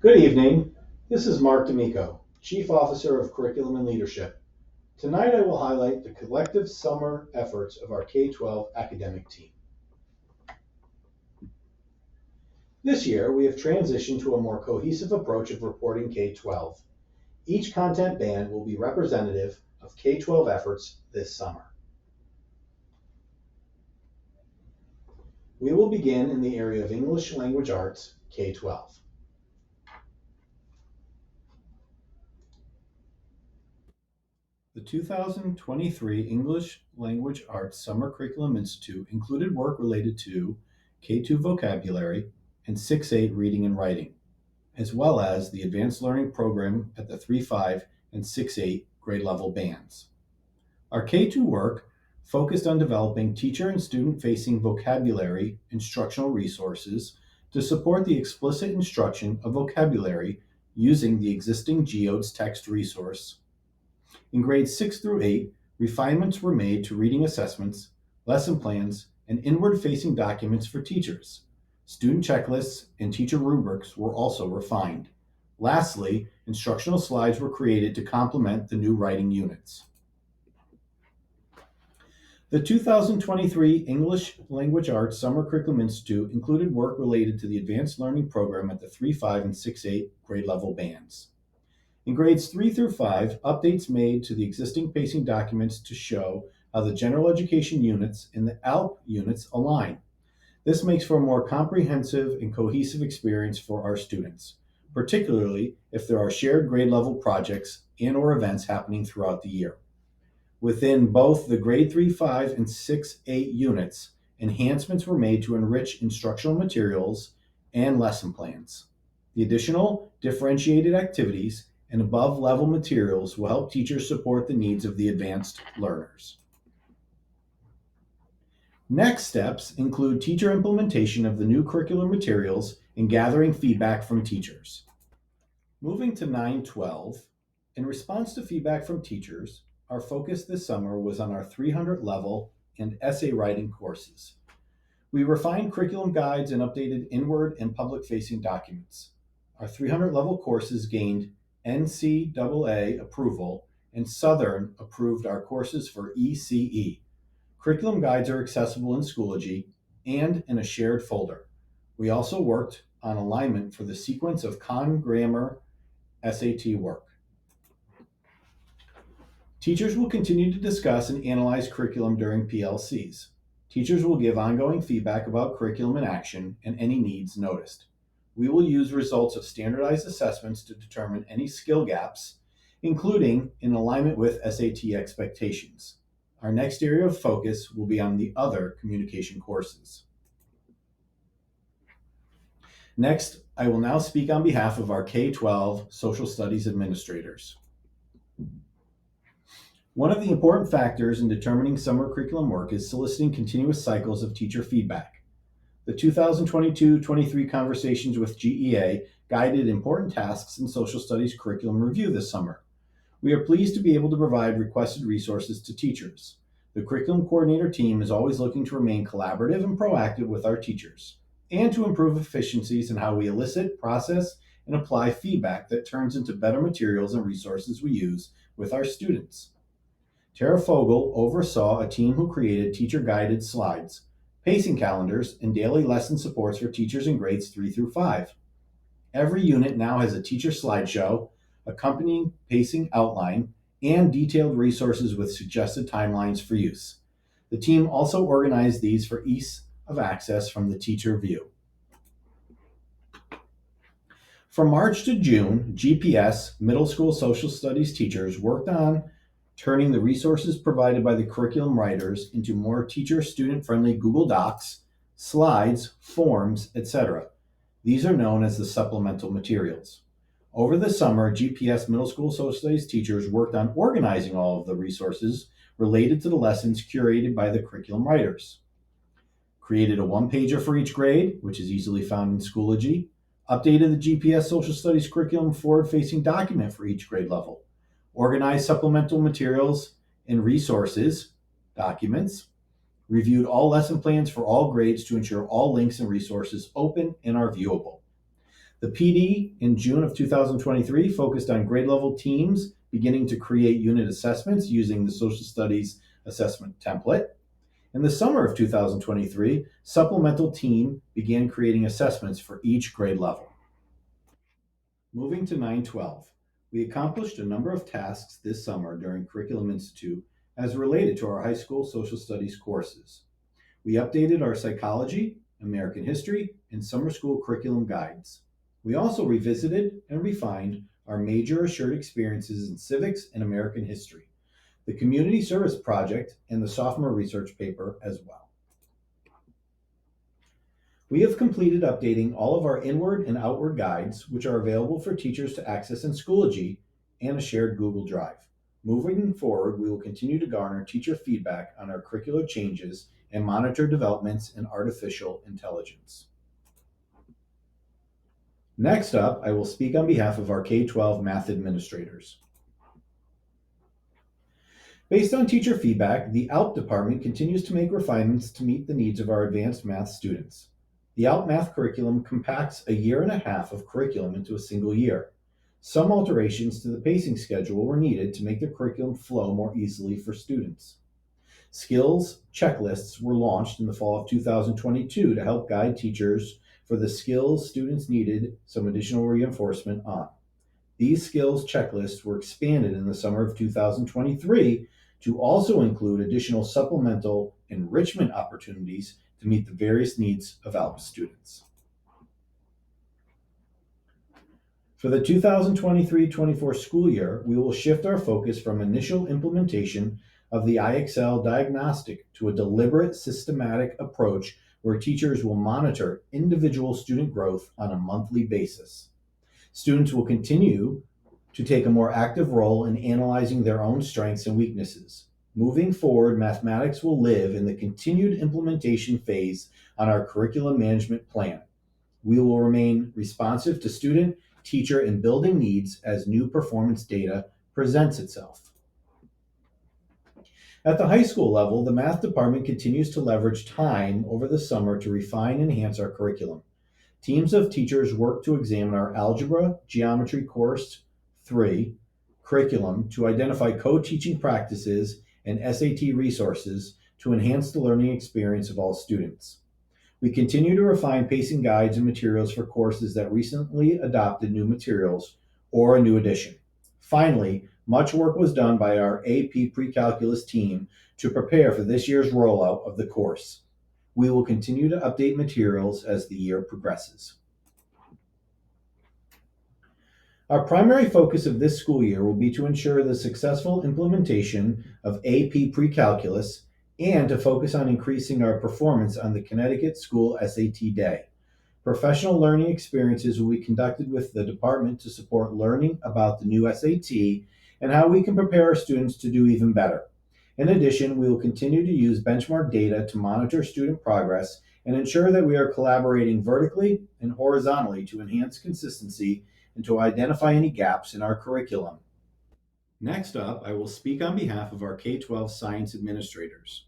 Good evening. This is Mark D'Amico, Chief Officer of Curriculum and Leadership. Tonight I will highlight the collective summer efforts of our K-12 academic team. This year, we have transitioned to a more cohesive approach of reporting K-12. Each content band will be representative of K-12 efforts this summer. We will begin in the area of English Language Arts, K-12. The 2023 English Language Arts Summer Curriculum Institute included work related to K2 vocabulary and 6-8 reading and writing, as well as the Advanced Learning Program at the 3-5 and 6-8 grade level bands. Our K2 work focused on developing teacher and student-facing vocabulary instructional resources to support the explicit instruction of vocabulary using the existing Geodes text resource. In grades 6 through 8, refinements were made to reading assessments, lesson plans, and inward-facing documents for teachers. Student checklists and teacher rubrics were also refined. Lastly, instructional slides were created to complement the new writing units. The 2023 English Language Arts Summer Curriculum Institute included work related to the Advanced Learning Program at the 3-5 and 6-8 grade level bands. In grades 3 through 5, updates made to the existing pacing documents to show how the general education units and the ALP units align. This makes for a more comprehensive and cohesive experience for our students, particularly if there are shared grade level projects and/or events happening throughout the year. Within both the grade 3-5 and 6-8 units, enhancements were made to enrich instructional materials and lesson plans. The additional differentiated activities and above-level materials will help teachers support the needs of the advanced learners. Next steps include teacher implementation of the new curricular materials and gathering feedback from teachers. Moving to 9-12, in response to feedback from teachers, our focus this summer was on our 300 level and essay writing courses. We refined curriculum guides and updated inward and public-facing documents. Our 300 level courses gained NCAA approval, and Southern approved our courses for ECE. Curriculum guides are accessible in Schoology and in a shared folder. We also worked on alignment for the sequence of Khan Grammar SAT work. Teachers will continue to discuss and analyze curriculum during PLCs. Teachers will give ongoing feedback about curriculum in action and any needs noticed. We will use results of standardized assessments to determine any skill gaps, including in alignment with SAT expectations. Our next area of focus will be on the other communication courses. Next, I will now speak on behalf of our K-12 social studies administrators. One of the important factors in determining summer curriculum work is soliciting continuous cycles of teacher feedback. The 2022-23 Conversations with GEA guided important tasks in social studies curriculum review this summer. We are pleased to be able to provide requested resources to teachers. The curriculum coordinator team is always looking to remain collaborative and proactive with our teachers, and to improve efficiencies in how we elicit, process, and apply feedback that turns into better materials and resources we use with our students. Tara Fogel oversaw a team who created teacher-guided slides, pacing calendars, and daily lesson supports for teachers in grades 3 through 5. Every unit now has a teacher slideshow, accompanying pacing outline, and detailed resources with suggested timelines for use. The team also organized these for ease of access from the teacher view. From March to June, GPS middle school social studies teachers worked on turning the resources provided by the curriculum writers into more teacher-student friendly Google Docs, slides, forms, etc. These are known as the supplemental materials. Over the summer, GPS middle school social studies teachers worked on organizing all of the resources related to the lessons curated by the curriculum writers. Created a one-pager for each grade, which is easily found in Schoology. Updated the GPS social studies curriculum forward-facing document for each grade level. Organized supplemental materials and resources documents, reviewed all lesson plans for all grades to ensure all links and resources open and are viewable. The PD in June of 2023 focused on grade level teams beginning to create unit assessments using the social studies assessment template. In the summer of 2023, supplemental team began creating assessments for each grade level. Moving to 912, we accomplished a number of tasks this summer during Curriculum Institute as related to our high school social studies courses. We updated our psychology, American history, and summer school curriculum guides. We also revisited and refined our major assured experiences in civics and American history, the community service project, and the sophomore research paper as well. We have completed updating all of our inward and outward guides, which are available for teachers to access in Schoology and a shared Google Drive. Moving forward, we will continue to garner teacher feedback on our curricular changes and monitor developments in artificial intelligence. Next up, I will speak on behalf of our K-12 math administrators. Based on teacher feedback, the ALP department continues to make refinements to meet the needs of our advanced math students. The ALP math curriculum compacts a year and a half of curriculum into a single year. Some alterations to the pacing schedule were needed to make the curriculum flow more easily for students. Skills checklists were launched in the fall of 2022 to help guide teachers for the skills students needed some additional reinforcement on. These skills checklists were expanded in the summer of 2023 to also include additional supplemental enrichment opportunities to meet the various needs of ALP students. For the 2023-24 school year, we will shift our focus from initial implementation of the IXL diagnostic to a deliberate, systematic approach where teachers will monitor individual student growth on a monthly basis. Students will continue to take a more active role in analyzing their own strengths and weaknesses. Moving forward, mathematics will live in the continued implementation phase on our curriculum management plan. We will remain responsive to student, teacher, and building needs as new performance data presents itself. At the high school level, the math department continues to leverage time over the summer to refine and enhance our curriculum. Teams of teachers work to examine our Algebra Geometry Course 3 curriculum to identify co-teaching practices and SAT resources to enhance the learning experience of all students. We continue to refine pacing guides and materials for courses that recently adopted new materials or a new edition. Finally, much work was done by our AP Pre-Calculus team to prepare for this year's rollout of the course. We will continue to update materials as the year progresses. Our primary focus of this school year will be to ensure the successful implementation of AP Pre-Calculus and to focus on increasing our performance on the Connecticut School SAT Day. Professional learning experiences will be conducted with the department to support learning about the new SAT and how we can prepare our students to do even better. In addition, we will continue to use benchmark data to monitor student progress and ensure that we are collaborating vertically and horizontally to enhance consistency and to identify any gaps in our curriculum. Next up, I will speak on behalf of our K-12 science administrators.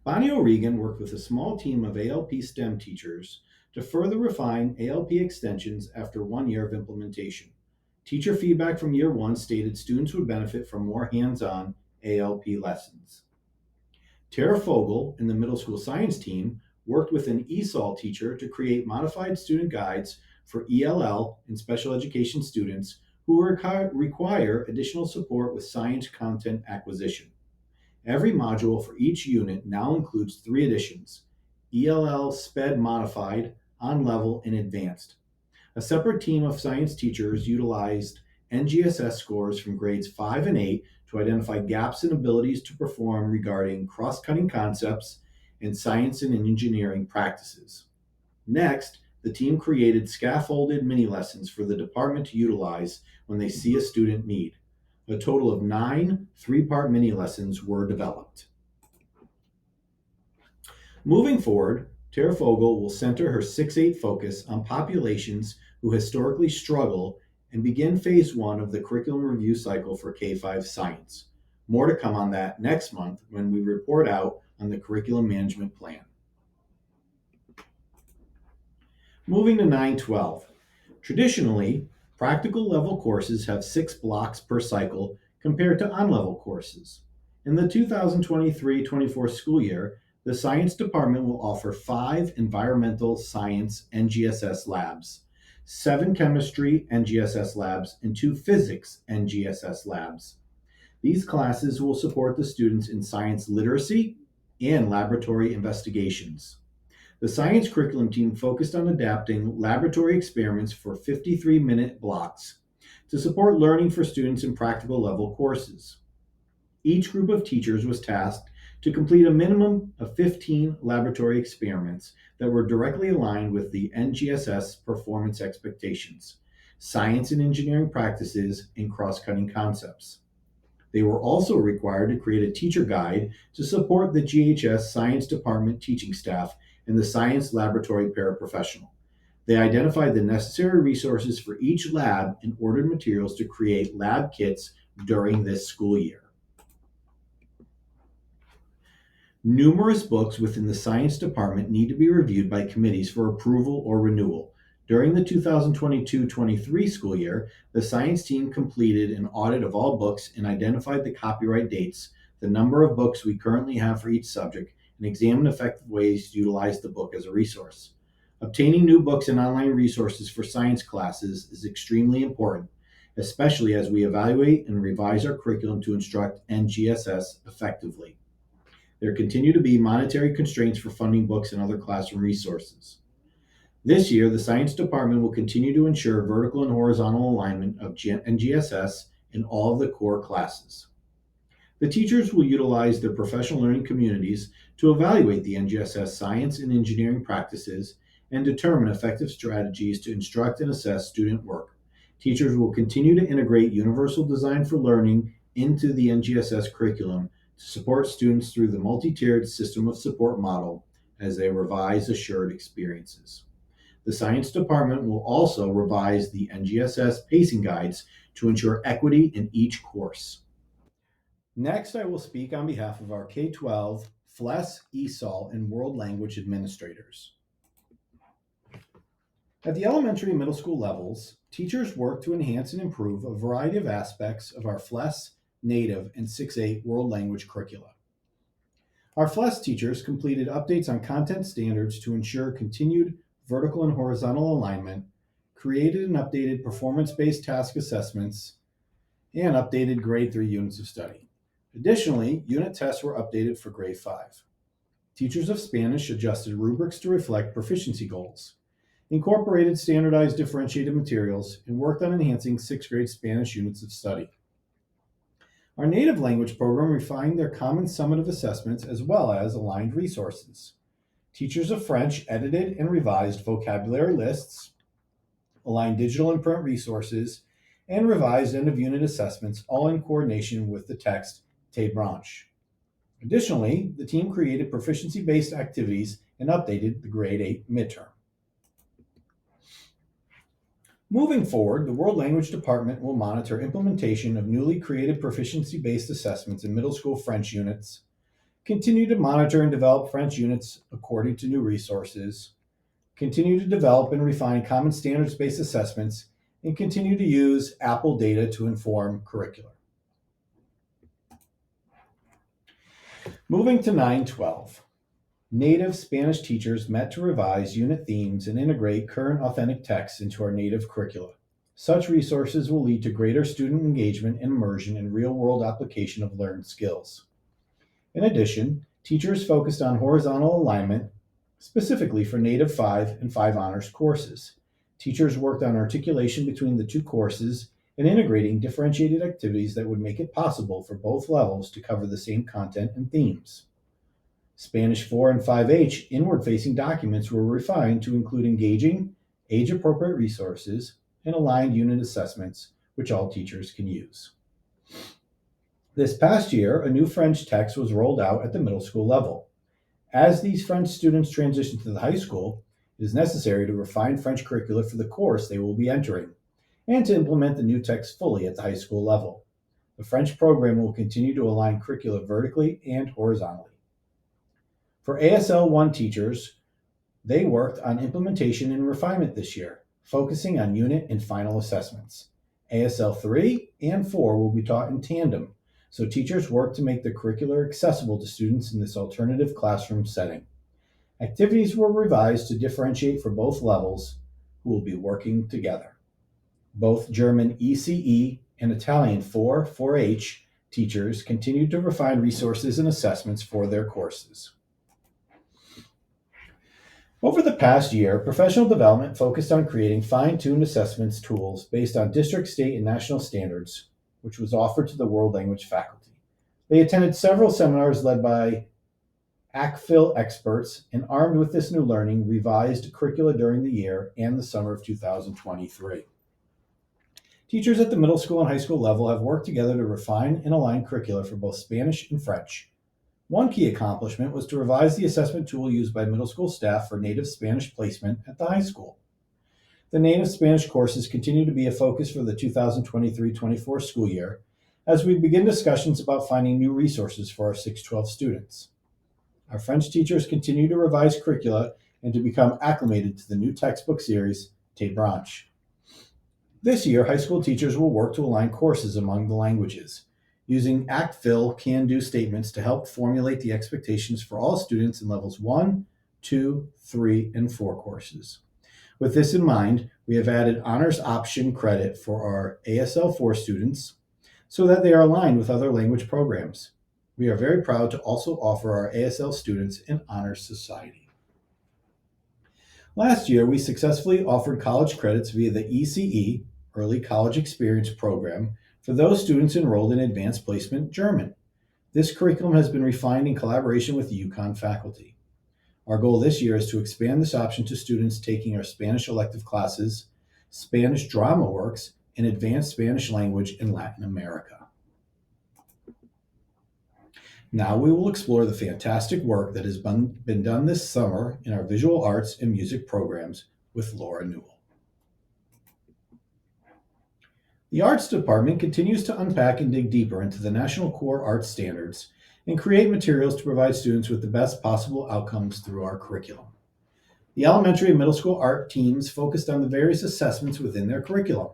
Bonnie O'Regan worked with a small team of ALP STEM teachers to further refine ALP extensions after 1 year of implementation. Teacher feedback from year one stated students would benefit from more hands-on ALP lessons. Tara Fogel in the middle school science team worked with an ESOL teacher to create modified student guides for ELL and special education students who require additional support with science content acquisition. Every module for each unit now includes 3 editions: ELL, SPED Modified, On Level, and Advanced. A separate team of science teachers utilized NGSS scores from grades 5 and 8 to identify gaps in abilities to perform regarding cross-cutting concepts and science and engineering practices. Next, the team created scaffolded mini lessons for the department to utilize when they see a student need. A total of 9 3-part mini lessons were developed. Moving forward, Tara Fogel will center her 6-8 focus on populations who historically struggle and begin phase 1 of the curriculum review cycle for K-5 science. More to come on that next month when we report out on the curriculum management plan. Moving to 912. Traditionally, practical level courses have 6 blocks per cycle compared to on-level courses. In the 2023-24 school year, the science department will offer 5 environmental science NGSS labs, 7 chemistry NGSS labs, and 2 physics NGSS labs. These classes will support the students in science literacy and laboratory investigations. The science curriculum team focused on adapting laboratory experiments for 53-minute blocks to support learning for students in practical level courses. Each group of teachers was tasked to complete a minimum of 15 laboratory experiments that were directly aligned with the NGSS performance expectations, science and engineering practices, and cross cutting concepts. They were also required to create a teacher guide to support the GHS Science Department teaching staff and the science laboratory paraprofessional. They identified the necessary resources for each lab and ordered materials to create lab kits during this school year. Numerous books within the science department need to be reviewed by committees for approval or renewal. During the 2022-23 school year, the science team completed an audit of all books and identified the copyright dates, the number of books we currently have for each subject, and examined effective ways to utilize the book as a resource. Obtaining new books and online resources for science classes is extremely important, especially as we evaluate and revise our curriculum to instruct NGSS effectively. There continue to be monetary constraints for funding books and other classroom resources. This year, the science department will continue to ensure vertical and horizontal alignment of NGSS in all of the core classes. The teachers will utilize their professional learning communities to evaluate the NGSS science and engineering practices and determine effective strategies to instruct and assess student work. Teachers will continue to integrate universal design for learning into the NGSS curriculum to support students through the multi-tiered system of support model as they revise assured experiences. The science department will also revise the NGSS pacing guides to ensure equity in each course. Next, I will speak on behalf of our K-12, FLES, ESOL, and World Language administrators. At the elementary and middle school levels, teachers work to enhance and improve a variety of aspects of our FLES, Native, and 6A World Language curricula. Our FLES teachers completed updates on content standards to ensure continued vertical and horizontal alignment, created and updated performance-based task assessments, and updated grade 3 units of study. Additionally, unit tests were updated for grade 5. Teachers of Spanish adjusted rubrics to reflect proficiency goals, incorporated standardized differentiated materials, and worked on enhancing 6th grade Spanish units of study. Our native language program refined their common summative assessments as well as aligned resources. Teachers of French edited and revised vocabulary lists, aligned digital and print resources, and revised end-of-unit assessments, all in coordination with the text Te Branche. Additionally, the team created proficiency-based activities and updated the grade 8 midterm. Moving forward, the World Language Department will monitor implementation of newly created proficiency-based assessments in middle school French units, continue to monitor and develop French units according to new resources, continue to develop and refine common standards-based assessments, and continue to use Apple data to inform curricula. Moving to 912. Native Spanish teachers met to revise unit themes and integrate current authentic texts into our native curricula. Such resources will lead to greater student engagement and immersion in real-world application of learned skills. In addition, teachers focused on horizontal alignment, specifically for Native 5 and 5 honors courses. Teachers worked on articulation between the two courses and integrating differentiated activities that would make it possible for both levels to cover the same content and themes. Spanish 4 and 5H inward-facing documents were refined to include engaging, age-appropriate resources, and aligned unit assessments, which all teachers can use. This past year, a new French text was rolled out at the middle school level. As these French students transition to the high school, it is necessary to refine French curricula for the course they will be entering, and to implement the new text fully at the high school level. The French program will continue to align curricula vertically and horizontally. For ASL 1 teachers, They worked on implementation and refinement this year, focusing on unit and final assessments. ASL 3 and 4 will be taught in tandem, so teachers work to make the curricular accessible to students in this alternative classroom setting. Activities were revised to differentiate for both levels who will be working together. Both German ECE and Italian 4-4H teachers continued to refine resources and assessments for their courses. Over the past year, professional development focused on creating fine-tuned assessments tools based on district, state, and national standards, which was offered to the world language faculty. They attended several seminars led by ACFIL experts and armed with this new learning, revised curricula during the year and the summer of 2023. Teachers at the middle school and high school level have worked together to refine and align curricula for both Spanish and French. One key accomplishment was to revise the assessment tool used by middle school staff for native Spanish placement at the high school. The native Spanish courses continue to be a focus for the 2023-24 school year as we begin discussions about finding new resources for our 612 students. Our French teachers continue to revise curricula and to become acclimated to the new textbook series, Té Branche. This year, high school teachers will work to align courses among the languages, using ACFIL can-do statements to help formulate the expectations for all students in levels 1, 2, 3, and 4 courses. With this in mind, we have added honors option credit for our ASL 4 students so that they are aligned with other language programs. We are very proud to also offer our ASL students an honors society. Last year, we successfully offered college credits via the ECE, Early College Experience Program, for those students enrolled in Advanced Placement German. This curriculum has been refined in collaboration with the UConn faculty. Our goal this year is to expand this option to students taking our Spanish elective classes, Spanish drama works, and advanced Spanish language in Latin America. Now we will explore the fantastic work that has been done this summer in our visual arts and music programs with Laura Newell. The Arts Department continues to unpack and dig deeper into the National Core Arts Standards and create materials to provide students with the best possible outcomes through our curriculum. The elementary and middle school art teams focused on the various assessments within their curriculum.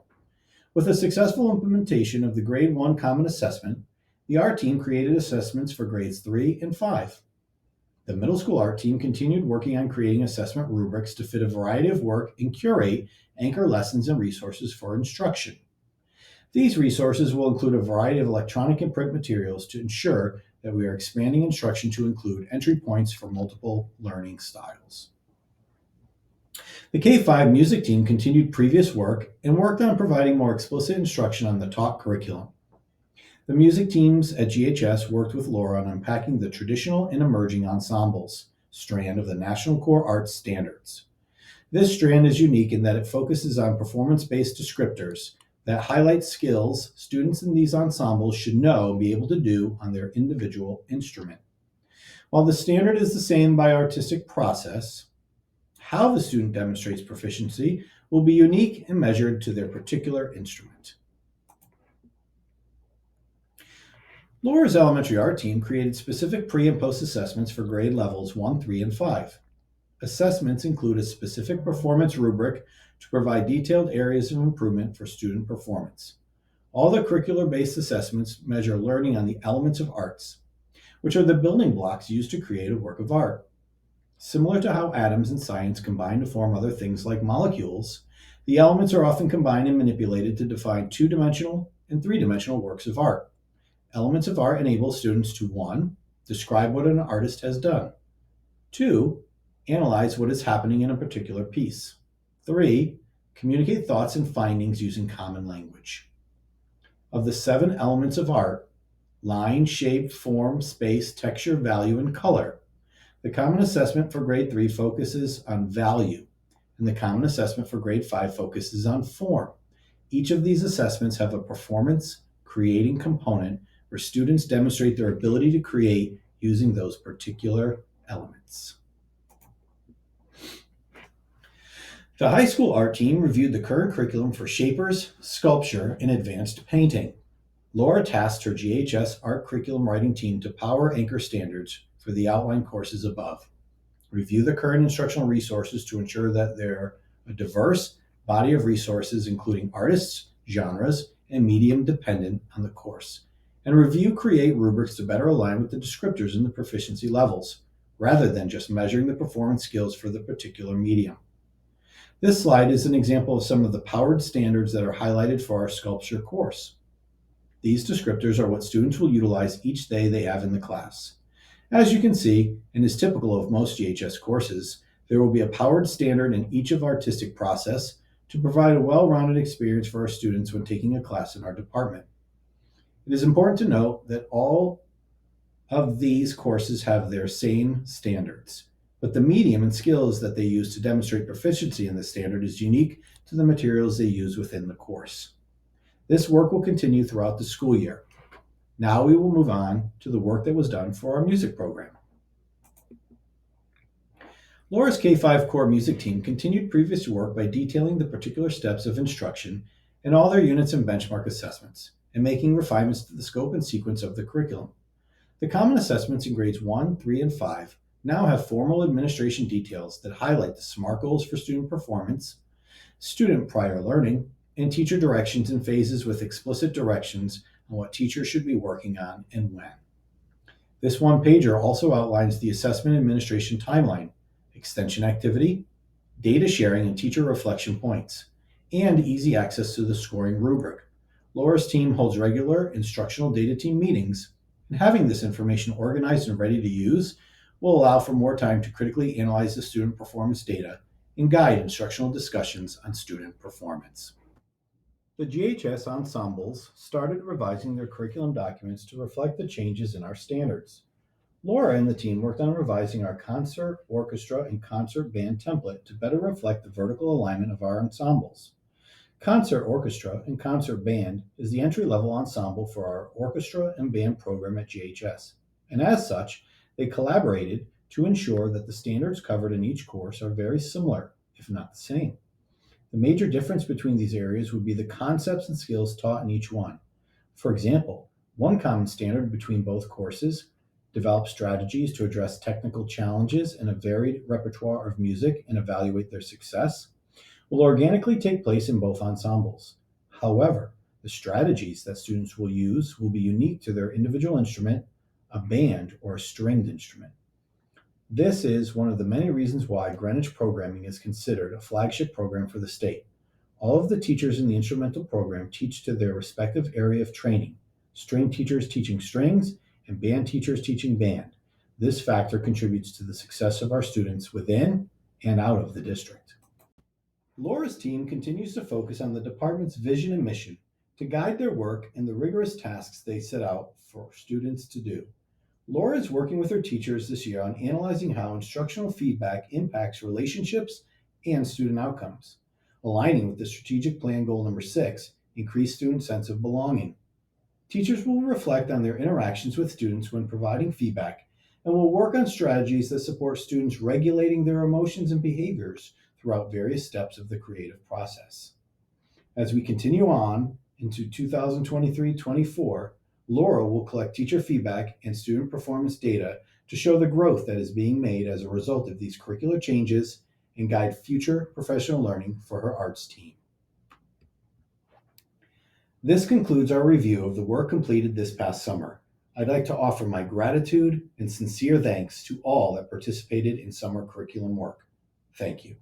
With a successful implementation of the Grade 1 Common Assessment, the art team created assessments for grades 3 and 5. The middle school art team continued working on creating assessment rubrics to fit a variety of work and curate anchor lessons and resources for instruction. These resources will include a variety of electronic and print materials to ensure that we are expanding instruction to include entry points for multiple learning styles. The K-5 music team continued previous work and worked on providing more explicit instruction on the taught curriculum. The music teams at GHS worked with Laura on unpacking the traditional and emerging ensembles strand of the National Core Arts Standards. This strand is unique in that it focuses on performance-based descriptors that highlight skills students in these ensembles should know and be able to do on their individual instrument. While the standard is the same by artistic process, how the student demonstrates proficiency will be unique and measured to their particular instrument. Laura's elementary art team created specific pre- and post-assessments for grade levels 1, 3, and 5. Assessments include a specific performance rubric to provide detailed areas of improvement for student performance. All the curricular-based assessments measure learning on the elements of arts, which are the building blocks used to create a work of art. Similar to how atoms in science combine to form other things like molecules, the elements are often combined and manipulated to define two-dimensional and three-dimensional works of art. Elements of art enable students to 1. Describe what an artist has done. 2. Analyze what is happening in a particular piece. 3. Communicate thoughts and findings using common language. Of the 7 elements of art, line, shape, form, space, texture, value, and color, the Common Assessment for Grade 3 focuses on value, and the Common Assessment for Grade 5 focuses on form. Each of these assessments have a performance creating component where students demonstrate their ability to create using those particular elements. The high school art team reviewed the current curriculum for shapers, sculpture, and advanced painting. Laura tasked her GHS art curriculum writing team to power anchor standards for the outline courses above. Review the current instructional resources to ensure that they're a diverse body of resources, including artists, genres, and medium dependent on the course. And review create rubrics to better align with the descriptors in the proficiency levels, rather than just measuring the performance skills for the particular medium. This slide is an example of some of the powered standards that are highlighted for our sculpture course. These descriptors are what students will utilize each day they have in the class. As you can see, and is typical of most GHS courses, there will be a powered standard in each of artistic process to provide a well-rounded experience for our students when taking a class in our department. It is important to note that all of these courses have their same standards, but the medium and skills that they use to demonstrate proficiency in the standard is unique to the materials they use within the course. This work will continue throughout the school year. Now we will move on to the work that was done for our music program. Laura's K-5 core music team continued previous work by detailing the particular steps of instruction in all their units and benchmark assessments, and making refinements to the scope and sequence of the curriculum. The common assessments in grades 1, 3, and 5 now have formal administration details that highlight the SMART goals for student performance, student prior learning, and teacher directions and phases with explicit directions on what teachers should be working on and when. This one-pager also outlines the assessment administration timeline, extension activity, data sharing and teacher reflection points, and easy access to the scoring rubric. Laura's team holds regular instructional data team meetings, and having this information organized and ready to use will allow for more time to critically analyze the student performance data and guide instructional discussions on student performance. The GHS ensembles started revising their curriculum documents to reflect the changes in our standards. Laura and the team worked on revising our concert, orchestra, and concert band template to better reflect the vertical alignment of our ensembles. Concert orchestra and concert band is the entry-level ensemble for our orchestra and band program at GHS, and as such, they collaborated to ensure that the standards covered in each course are very similar, if not the same. The major difference between these areas would be the concepts and skills taught in each one. For example, one common standard between both courses, develop strategies to address technical challenges in a varied repertoire of music and evaluate their success, will organically take place in both ensembles. However, the strategies that students will use will be unique to their individual instrument, a band, or a stringed instrument. This is one of the many reasons why Greenwich programming is considered a flagship program for the state. All of the teachers in the instrumental program teach to their respective area of training, string teachers teaching strings and band teachers teaching band. This factor contributes to the success of our students within and out of the district. Laura's team continues to focus on the department's vision and mission to guide their work and the rigorous tasks they set out for students to do. Laura is working with her teachers this year on analyzing how instructional feedback impacts relationships and student outcomes, aligning with the strategic plan goal number 6, increase student sense of belonging. Teachers will reflect on their interactions with students when providing feedback and will work on strategies that support students regulating their emotions and behaviors throughout various steps of the creative process. As we continue on into 2023-24, Laura will collect teacher feedback and student performance data to show the growth that is being made as a result of these curricular changes and guide future professional learning for her arts team. This concludes our review of the work completed this past summer. I'd like to offer my gratitude and sincere thanks to all that participated in summer curriculum work. Thank you.